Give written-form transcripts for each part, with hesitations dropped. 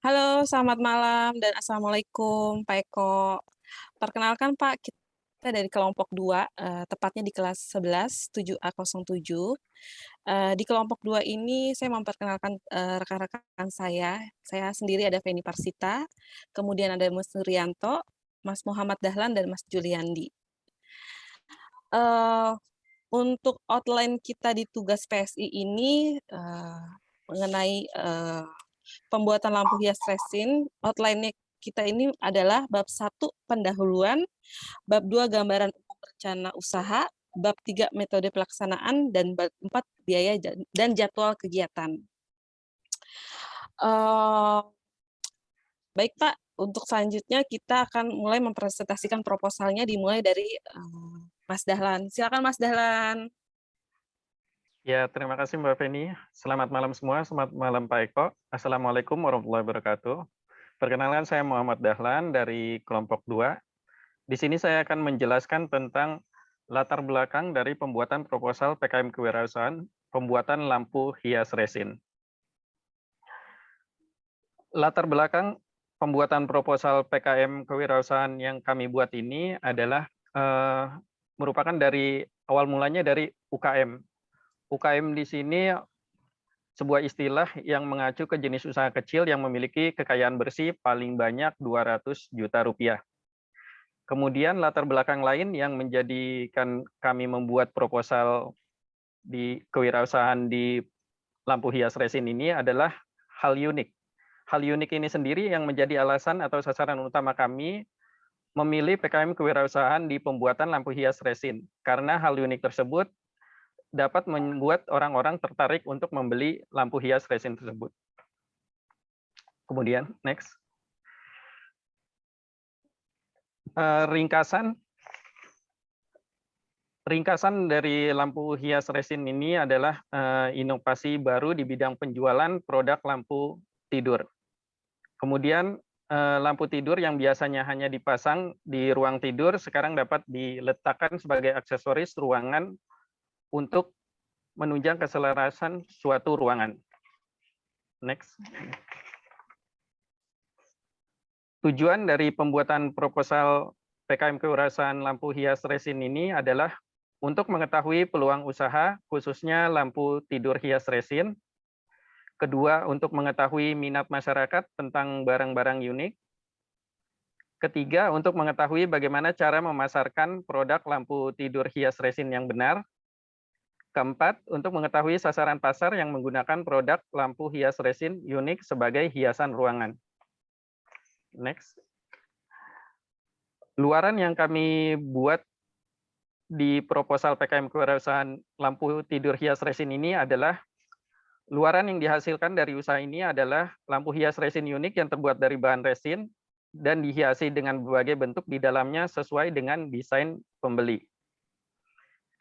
Halo, selamat malam dan assalamualaikum, Pak Eko. Perkenalkan Pak, kita dari kelompok 2, tepatnya di kelas 11, 7A07. Di kelompok 2 ini saya memperkenalkan rekan-rekan saya. Saya sendiri ada Feni Parsita, kemudian ada Mas Nurianto, Mas Muhammad Dahlan, dan Mas Juliandi. Eh, untuk outline kita di tugas PSI ini mengenai pembuatan lampu hias resin, outline-nya kita ini adalah bab 1 pendahuluan, bab 2 gambaran umum rencana usaha, bab 3 metode pelaksanaan, dan bab 4 biaya dan jadwal kegiatan. Baik Pak, untuk selanjutnya kita akan mulai mempresentasikan proposalnya dimulai dari Mas Dahlan. Silakan Mas Dahlan. Ya, terima kasih Mbak Feni. Selamat malam semua, selamat malam Pak Eko. Assalamualaikum warahmatullahi wabarakatuh. Perkenalkan, saya Muhammad Dahlan dari kelompok 2. Di sini saya akan menjelaskan tentang latar belakang dari pembuatan proposal PKM Kewirausahaan, pembuatan lampu hias resin. Latar belakang pembuatan proposal PKM Kewirausahaan yang kami buat ini adalah merupakan dari awal mulanya dari UKM. UKM di sini sebuah istilah yang mengacu ke jenis usaha kecil yang memiliki kekayaan bersih paling banyak 200 juta rupiah. Kemudian latar belakang lain yang menjadikan kami membuat proposal di kewirausahaan di lampu hias resin ini adalah hal unik. Hal unik ini sendiri yang menjadi alasan atau sasaran utama kami memilih PKM kewirausahaan di pembuatan lampu hias resin. Karena hal unik tersebut dapat membuat orang-orang tertarik untuk membeli lampu hias resin tersebut. Kemudian, next. Ringkasan dari lampu hias resin ini adalah inovasi baru di bidang penjualan produk lampu tidur. Kemudian lampu tidur yang biasanya hanya dipasang di ruang tidur sekarang dapat diletakkan sebagai aksesoris ruangan untuk menunjang keselarasan suatu ruangan. Next. Tujuan dari pembuatan proposal PKM kewirausahaan lampu hias resin ini adalah untuk mengetahui peluang usaha, khususnya lampu tidur hias resin. Kedua, untuk mengetahui minat masyarakat tentang barang-barang unik. Ketiga, untuk mengetahui bagaimana cara memasarkan produk lampu tidur hias resin yang benar. Keempat, untuk mengetahui sasaran pasar yang menggunakan produk lampu hias resin unik sebagai hiasan ruangan. Next. Luaran yang kami buat di proposal PKM kewirausahaan lampu tidur hias resin ini adalah luaran yang dihasilkan dari usaha ini adalah lampu hias resin unik yang terbuat dari bahan resin dan dihiasi dengan berbagai bentuk di dalamnya sesuai dengan desain pembeli.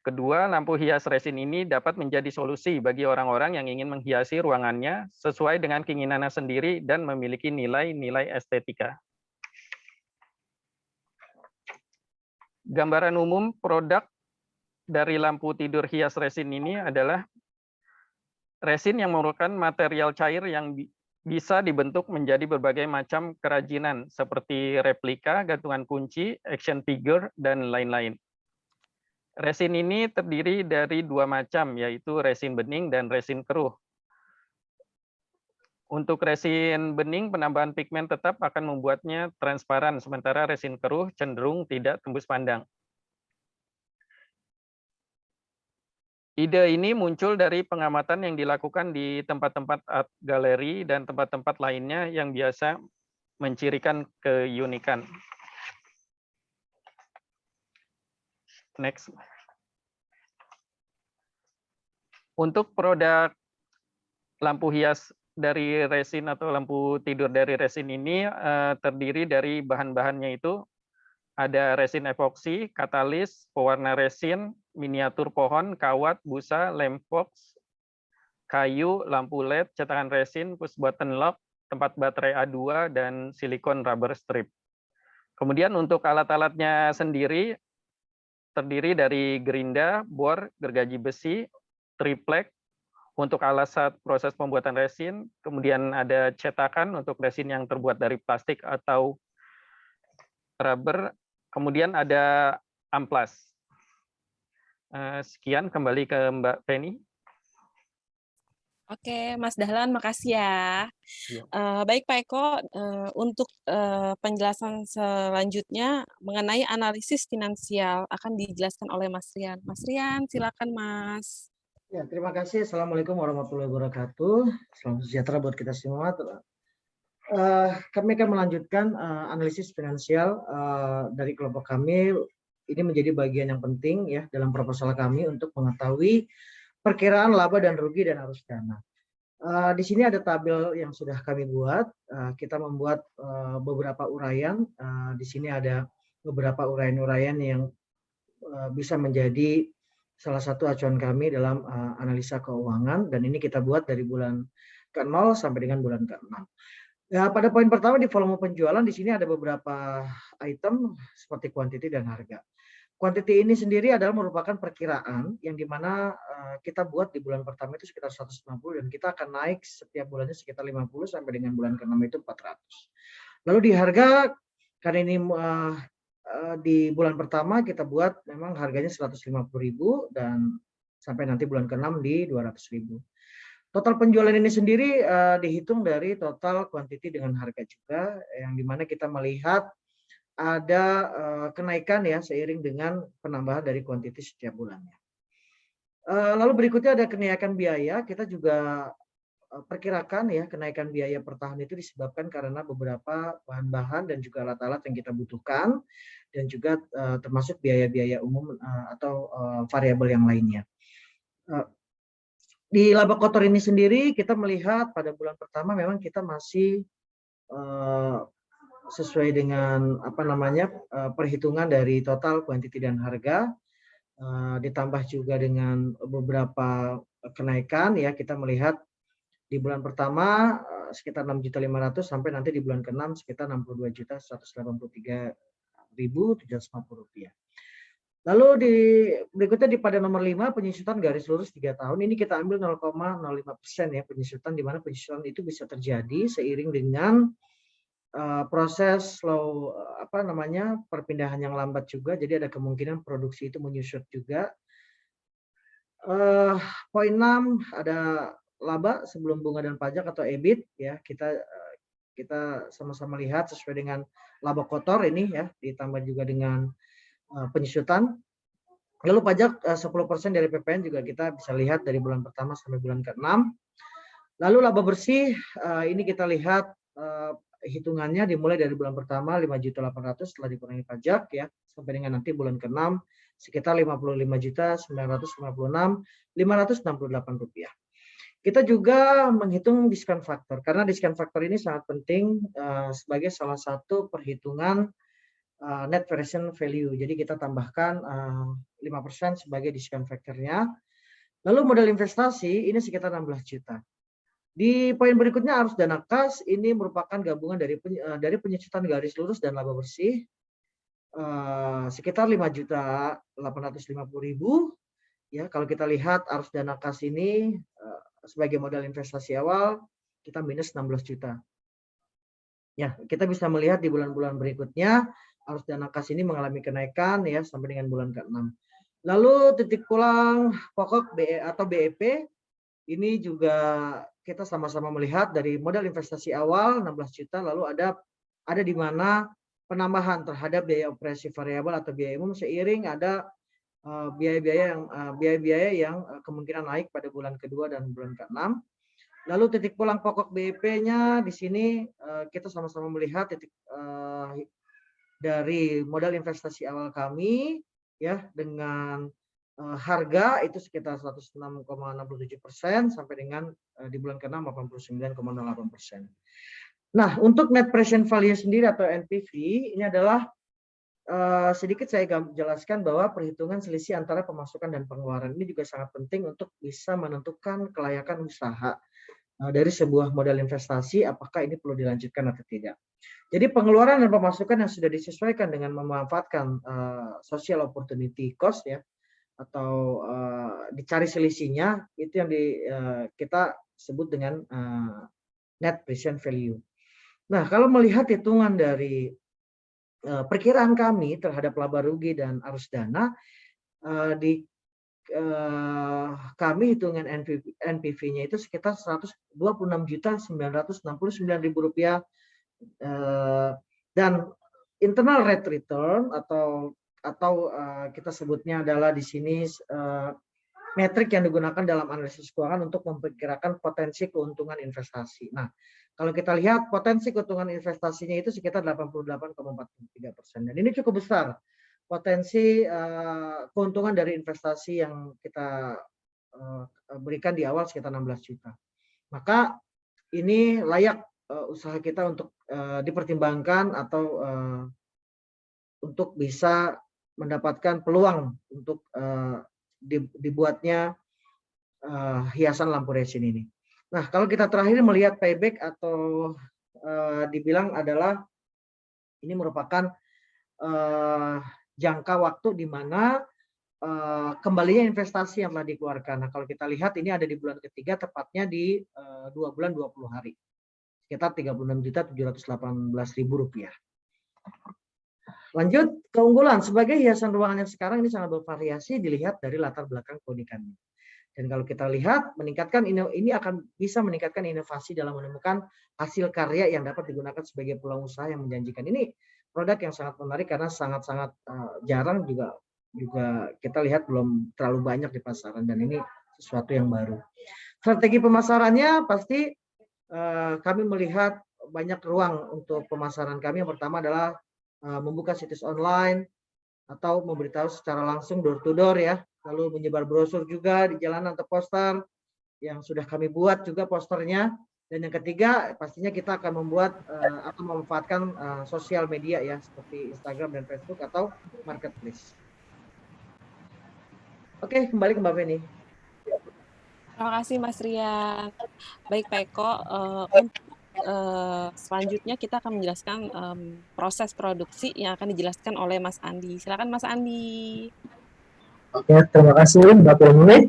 Kedua, lampu hias resin ini dapat menjadi solusi bagi orang-orang yang ingin menghiasi ruangannya sesuai dengan keinginannya sendiri dan memiliki nilai-nilai estetika. Gambaran umum produk dari lampu tidur hias resin ini adalah resin yang merupakan material cair yang bisa dibentuk menjadi berbagai macam kerajinan seperti replika, gantungan kunci, action figure, dan lain-lain. Resin ini terdiri dari dua macam, yaitu resin bening dan resin keruh. Untuk resin bening, penambahan pigmen tetap akan membuatnya transparan, sementara resin keruh cenderung tidak tembus pandang. Ide ini muncul dari pengamatan yang dilakukan di tempat-tempat art galeri dan tempat-tempat lainnya yang biasa mencirikan keunikan. Next. Untuk produk lampu hias dari resin atau lampu tidur dari resin ini terdiri dari bahan-bahannya itu ada resin epoksi, katalis, pewarna resin, miniatur pohon, kawat, busa, lem box, kayu, lampu LED, cetakan resin, push button lock, tempat baterai A2, dan silikon rubber strip. Kemudian untuk alat-alatnya sendiri terdiri dari gerinda, bor, gergaji besi, triplek, Untuk alas saat proses pembuatan resin, kemudian ada cetakan untuk resin yang terbuat dari plastik atau rubber, kemudian ada amplas. Sekian, kembali ke Mbak Penny. Oke, Mas Dahlan, makasih ya. Iya. Baik Pak Eko, untuk penjelasan selanjutnya mengenai analisis finansial akan dijelaskan oleh Mas Rian. Mas Rian, silakan Mas. Ya, terima kasih. Assalamualaikum warahmatullahi wabarakatuh. Salam sejahtera buat kita semua. Kami akan melanjutkan analisis finansial dari kelompok kami. Ini menjadi bagian yang penting ya dalam proposal kami untuk mengetahui perkiraan laba dan rugi dan arus dana. Di sini ada tabel yang sudah kami buat. Kita membuat beberapa uraian. Di sini ada beberapa uraian-uraian yang bisa menjadi salah satu acuan kami dalam analisa keuangan, dan ini kita buat dari bulan ke-0 sampai dengan bulan ke-6. Ya, pada poin pertama di volume penjualan di sini ada beberapa item seperti kuantiti dan harga. Kuantiti ini sendiri adalah merupakan perkiraan yang dimana kita buat di bulan pertama itu sekitar 150 dan kita akan naik setiap bulannya sekitar 50 sampai dengan bulan ke-6 itu 400. Lalu di harga, karena ini di bulan pertama kita buat memang harganya 150.000 dan sampai nanti bulan ke-6 di 200.000. Total penjualan ini sendiri dihitung dari total kuantiti dengan harga juga, yang dimana kita melihat ada kenaikan ya seiring dengan penambahan dari kuantiti setiap bulannya. Lalu berikutnya ada kenaikan biaya. Kita juga perkirakan ya kenaikan biaya per tahun itu disebabkan karena beberapa bahan-bahan dan juga alat-alat yang kita butuhkan, dan juga termasuk biaya-biaya umum atau variabel yang lainnya. Di laba kotor ini sendiri kita melihat pada bulan pertama memang kita masih sesuai dengan perhitungan dari total kuantiti dan harga, ditambah juga dengan beberapa kenaikan ya. Kita melihat di bulan pertama sekitar 6.500.000 sampai nanti di bulan ke-6 sekitar 62.183.750 rupiah. Lalu berikutnya pada nomor 5, penyusutan garis lurus 3 tahun. Ini kita ambil 0,05% ya penyusutan, di mana penyusutan itu bisa terjadi seiring dengan proses perpindahan yang lambat juga. Jadi ada kemungkinan produksi itu menyusut juga. Poin 6 ada laba sebelum bunga dan pajak atau EBIT ya. Kita sama-sama lihat sesuai dengan laba kotor ini ya, ditambah juga dengan penyusutan. Lalu pajak 10% dari PPN juga kita bisa lihat dari bulan pertama sampai bulan ke-6. Lalu laba bersih ini kita lihat hitungannya dimulai dari bulan pertama 5.800.000 setelah dikurangi pajak ya, sampai dengan nanti bulan ke-6 sekitar 55.956.568 rupiah. Kita juga menghitung discount factor, karena discount factor ini sangat penting sebagai salah satu perhitungan net present value. Jadi kita tambahkan 5% sebagai discount factor-nya. Lalu modal investasi ini sekitar 16 juta. Di poin berikutnya arus dana kas, ini merupakan gabungan dari penyusutan garis lurus dan laba bersih sekitar 5.850.000 ya. Kalau kita lihat arus dana kas ini sebagai modal investasi awal kita minus 16 juta. Ya, kita bisa melihat di bulan-bulan berikutnya arus dana kas ini mengalami kenaikan ya sampai dengan bulan ke-6. Lalu titik pulang pokok BE atau BEP ini juga kita sama-sama melihat dari modal investasi awal 16 juta, lalu ada di mana penambahan terhadap biaya operasi variabel atau biaya umum seiring ada biaya-biaya yang kemungkinan naik pada bulan kedua dan bulan ke-6. Lalu titik pulang pokok BEP-nya di sini kita sama-sama melihat titik dari modal investasi awal kami ya dengan harga itu sekitar 106,67% sampai dengan di bulan ke-6 89,08%. Nah, untuk net present value sendiri atau NPV ini adalah sedikit saya jelaskan bahwa perhitungan selisih antara pemasukan dan pengeluaran ini juga sangat penting untuk bisa menentukan kelayakan usaha dari sebuah modal investasi, apakah ini perlu dilanjutkan atau tidak. Jadi pengeluaran dan pemasukan yang sudah disesuaikan dengan memanfaatkan social opportunity cost ya, atau dicari selisihnya, itu yang kita sebut dengan net present value. Nah, kalau melihat hitungan dari perkiraan kami terhadap laba rugi dan arus dana, di kami hitungan NPV-nya itu sekitar Rp126.969.000, dan internal rate return atau kita sebutnya adalah di sini metrik yang digunakan dalam analisis keuangan untuk memperkirakan potensi keuntungan investasi. Nah, kalau kita lihat potensi keuntungan investasinya itu sekitar 88,43%, dan ini cukup besar potensi keuntungan dari investasi yang kita berikan di awal sekitar 16 juta. Maka ini layak usaha kita untuk dipertimbangkan atau untuk bisa mendapatkan peluang untuk dibuatnya hiasan lampu resin ini. Nah, kalau kita terakhir melihat payback atau dibilang adalah ini merupakan jangka waktu di mana kembalinya investasi yang telah dikeluarkan. Nah, kalau kita lihat ini ada di bulan ketiga, tepatnya di 2 bulan 20 hari, sekitar Rp36.718.000. Lanjut, keunggulan sebagai hiasan ruangan yang sekarang ini sangat bervariasi dilihat dari latar belakang keunikannya. Dan kalau kita lihat, ini akan bisa meningkatkan inovasi dalam menemukan hasil karya yang dapat digunakan sebagai peluang usaha yang menjanjikan. Ini produk yang sangat menarik karena sangat-sangat jarang, juga kita lihat belum terlalu banyak di pasaran, dan ini sesuatu yang baru. Strategi pemasarannya pasti kami melihat banyak ruang untuk pemasaran kami. Yang pertama adalah membuka situs online atau memberitahu secara langsung door to door ya, lalu menyebar brosur juga di jalanan atau poster yang sudah kami buat juga posternya. Dan yang ketiga pastinya kita akan membuat atau memanfaatkan sosial media ya, seperti Instagram dan Facebook atau marketplace. Oke, kembali ke Mbak Feni. Terima kasih Mas Rian. Baik Pak Eko, untuk selanjutnya kita akan menjelaskan proses produksi yang akan dijelaskan oleh Mas Andi. Silakan Mas Andi. Oke, terima kasih Mbak Feni.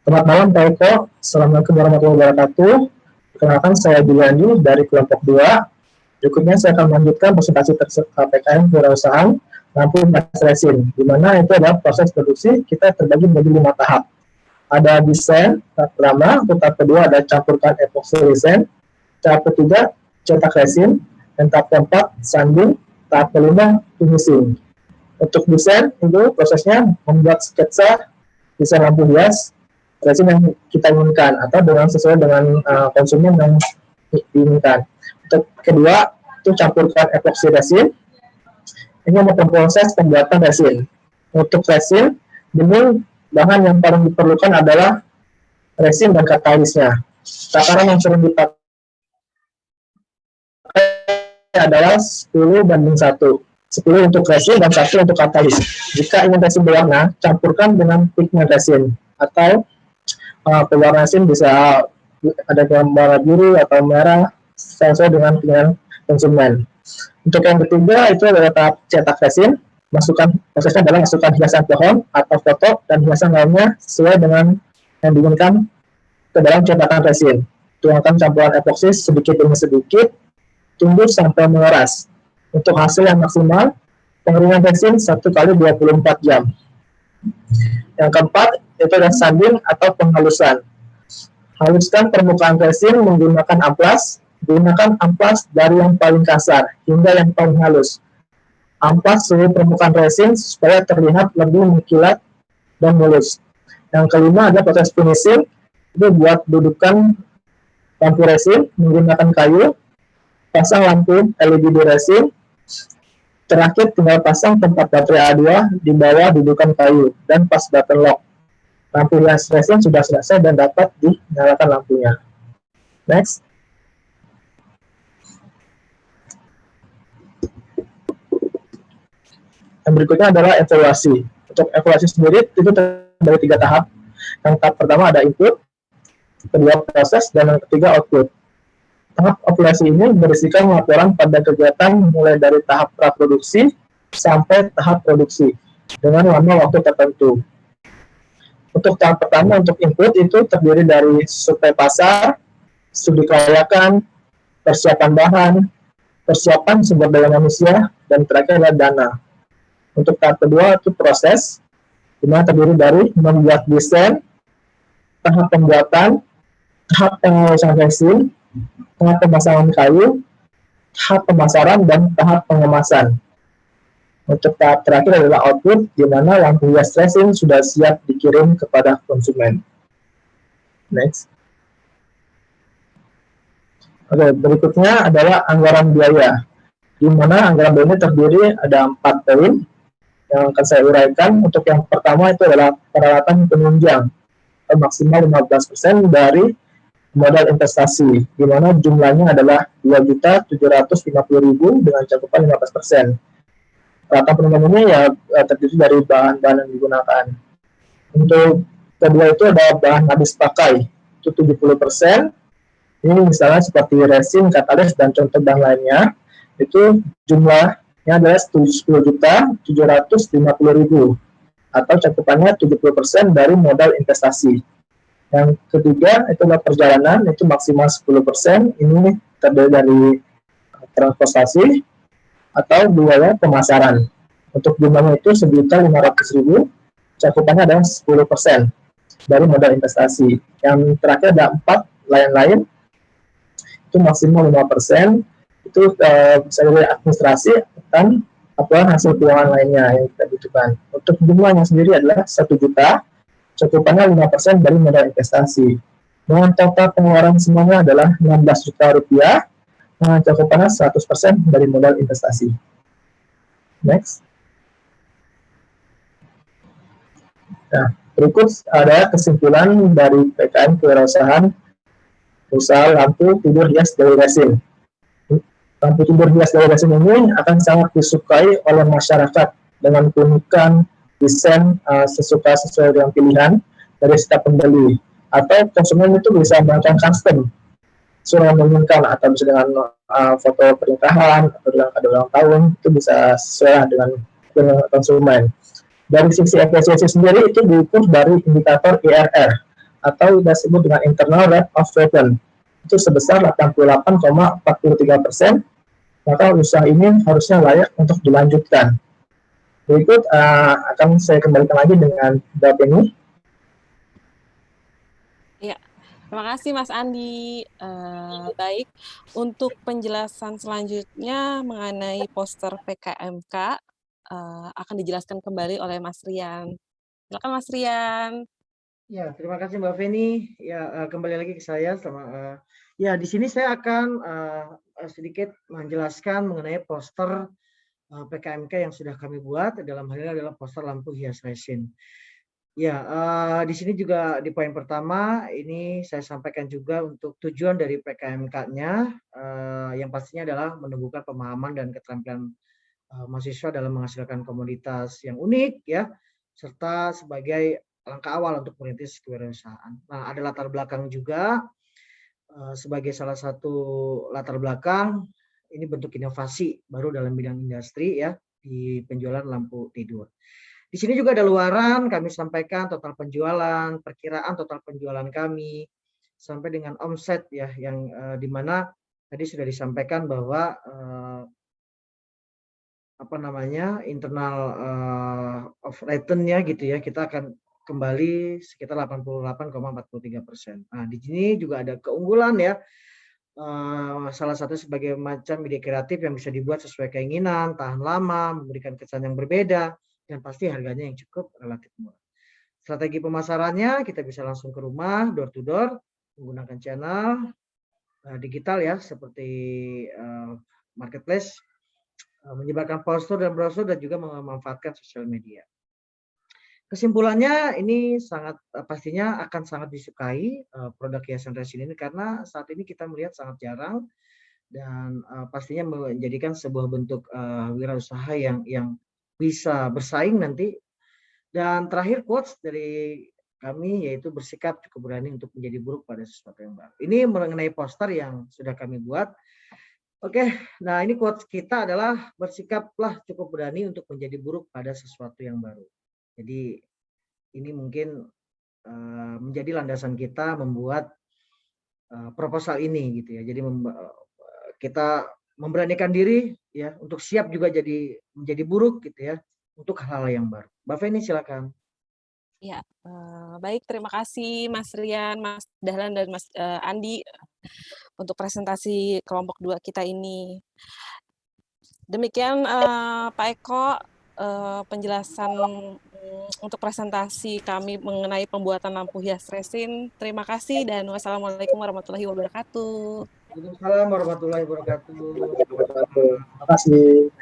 Selamat malam Pak Eko. Assalamualaikum warahmatullahi wabarakatuh. Perkenalkan, saya Juliani dari kelompok 2. Berikutnya saya akan melanjutkan presentasi PKM Kewirausahaan lampu resin, di mana itu adalah proses produksi. Kita terbagi menjadi 5 tahap. Ada desain tahap pertama, tahap kedua ada campurkan epoxy resin, tahap ketiga cetak resin, dan tahap keempat sanding, tahap kelima finishing. Untuk desain itu prosesnya membuat sketsa desain lampu hias resin yang kita inginkan atau sesuai dengan konsumen yang diinginkan. Untuk kedua itu campurkan epoxy resin. Ini merupakan proses pembuatan resin. Untuk resin, ini bahan yang paling diperlukan adalah resin dan katalisnya. Takaran yang sering dipakai adalah 10:1. 10 untuk resin dan 1 untuk katalis. Jika ingin resin berwarna, campurkan dengan pigmen resin. Atau pewarna resin bisa ada warna biru atau merah sesuai dengan keinginan konsumen. Untuk yang ketiga itu adalah tahap cetak resin. Prosesnya adalah masukkan hiasan pohon atau foto dan hiasan lainnya sesuai dengan yang diinginkan ke dalam cetakan resin. Tuangkan campuran epoksi sedikit demi sedikit, tunggu sampai mengeras. Untuk hasil yang maksimal, pengeringan resin 1 kali 24 jam. Yang keempat itu adalah sanding atau penghalusan. Haluskan permukaan resin menggunakan amplas. Gunakan amplas dari yang paling kasar hingga yang paling halus. Amplas seluruh permukaan resin supaya terlihat lebih mengkilat dan mulus. Yang kelima ada proses finishing. Itu buat dudukan lampu resin menggunakan kayu. Pasang lampu LED di resin. Terakhir tinggal pasang tempat baterai A2 di bawah dudukan kayu dan pas button lock. Lampu hias resin sudah selesai dan dapat dinyalakan lampunya. Next. Yang berikutnya adalah evaluasi. Untuk evaluasi sendiri itu dari 3 tahap. Yang tahap pertama ada input, kedua proses, dan yang ketiga output. Tahap evaluasi ini berisikan laporan pada kegiatan mulai dari tahap praproduksi sampai tahap produksi dengan lama waktu tertentu. Untuk tahap pertama, untuk input itu terdiri dari survei pasar, studi kelayakan, persiapan bahan, persiapan sumber daya manusia, dan terakhir adalah dana. Untuk tahap kedua itu proses, di mana terdiri dari membuat desain, tahap pembuatan, tahap pengurusan resin, tahap pemasangan kayu, tahap pemasaran, dan tahap pengemasan. Untuk tahap terakhir adalah output, di mana lampu hias resin sudah siap dikirim kepada konsumen. Next. Oke, berikutnya adalah anggaran biaya, di mana anggaran biaya ini terdiri ada 4 poin yang akan saya uraikan. Untuk yang pertama itu adalah peralatan penunjang, maksimal 15% dari modal investasi, di mana jumlahnya adalah 2.750.000 dengan cakupan 15%. Peralatan penunjang ini ya terdiri dari bahan-bahan yang digunakan. Untuk kedua itu ada bahan habis pakai, itu 70%. Ini misalnya seperti resin, katalis, dan contoh bahan lainnya, itu jumlahnya adalah 10.750.000 atau cakupannya 70% dari modal investasi. Yang ketiga itu adalah perjalanan, itu maksimal 10%. Ini terdiri dari transportasi atau biaya pemasaran. Untuk jumlahnya itu 1.500.000, cakupannya adalah 10% dari modal investasi. Yang terakhir ada 4 lain-lain, itu maksimal 5%, itu bisa dari administrasi dan laporan hasil keuangan lainnya yang kita butuhkan. Untuk jumlahnya sendiri adalah 1 juta, cakupannya 5% dari modal investasi. Dengan total pengeluaran semuanya adalah 16 juta rupiah, dengan cakupannya 100% dari modal investasi. Next. Nah, berikut ada kesimpulan dari PKM Kewirausahaan usaha lampu tidur hias dari resin. Lampu tidur hias dari resin ini akan sangat disukai oleh masyarakat dengan keunikan desain sesuai dengan pilihan dari setiap pembeli. Atau konsumen itu bisa melakukan custom sesuai yang menginginkan, atau bisa dengan foto pernikahan atau dengan kado ulang tahun, itu bisa sesuai dengan konsumen. Dari sisi efisiensi sendiri itu diukur dari indikator IRR atau disebut dengan internal rate of return, itu sebesar 88,43%, maka usaha ini harusnya layak untuk dilanjutkan. Berikut akan saya kembalikan lagi dengan Mbak Penny. Ya, terima kasih Mas Andi. Baik, untuk penjelasan selanjutnya mengenai poster PKMK akan dijelaskan kembali oleh Mas Rian. Silakan Mas Rian. Ya, terima kasih Mbak Feni. Ya, kembali lagi ke saya. Ya, di sini saya akan sedikit menjelaskan mengenai poster PKMK yang sudah kami buat. Dalam hal ini adalah poster lampu hias resin. Ya, di sini juga di poin pertama ini saya sampaikan juga untuk tujuan dari PKMK-nya yang pastinya adalah menumbuhkan pemahaman dan keterampilan mahasiswa dalam menghasilkan komoditas yang unik ya, serta sebagai langkah awal untuk merintis kewirausahaan. Nah, ada latar belakang juga sebagai salah satu latar belakang ini bentuk inovasi baru dalam bidang industri ya di penjualan lampu tidur. Di sini juga ada luaran kami sampaikan total penjualan, perkiraan total penjualan kami sampai dengan omset ya yang di mana tadi sudah disampaikan bahwa internal of return-nya gitu ya, kita akan kembali sekitar 88,43%. Nah, di sini juga ada keunggulan ya, salah satu sebagai macam ide kreatif yang bisa dibuat sesuai keinginan, tahan lama, memberikan kesan yang berbeda, dan pasti harganya yang cukup relatif murah. Strategi pemasarannya kita bisa langsung ke rumah, door to door, menggunakan channel digital ya, seperti marketplace, menyebarkan poster dan brosur, dan juga memanfaatkan sosial media. Kesimpulannya ini sangat pastinya akan sangat disukai produk hiasan resin ini karena saat ini kita melihat sangat jarang dan pastinya menjadikan sebuah bentuk wirausaha yang bisa bersaing nanti. Dan terakhir quotes dari kami yaitu bersikap cukup berani untuk menjadi buruk pada sesuatu yang baru. Ini mengenai poster yang sudah kami buat. Oke, nah ini quotes kita adalah bersikaplah cukup berani untuk menjadi buruk pada sesuatu yang baru. Jadi ini mungkin menjadi landasan kita membuat proposal ini gitu ya. Jadi kita memberanikan diri ya untuk siap juga menjadi buruk gitu ya untuk hal-hal yang baru. Mbak Feni silakan. Ya, baik, terima kasih Mas Rian, Mas Dahlan, dan Mas Andi untuk presentasi kelompok 2 kita ini. Demikian Pak Eko, penjelasan untuk presentasi kami mengenai pembuatan lampu hias resin. Terima kasih dan wassalamualaikum warahmatullahi wabarakatuh. Waalaikumsalam warahmatullahi wabarakatuh. Terima kasih.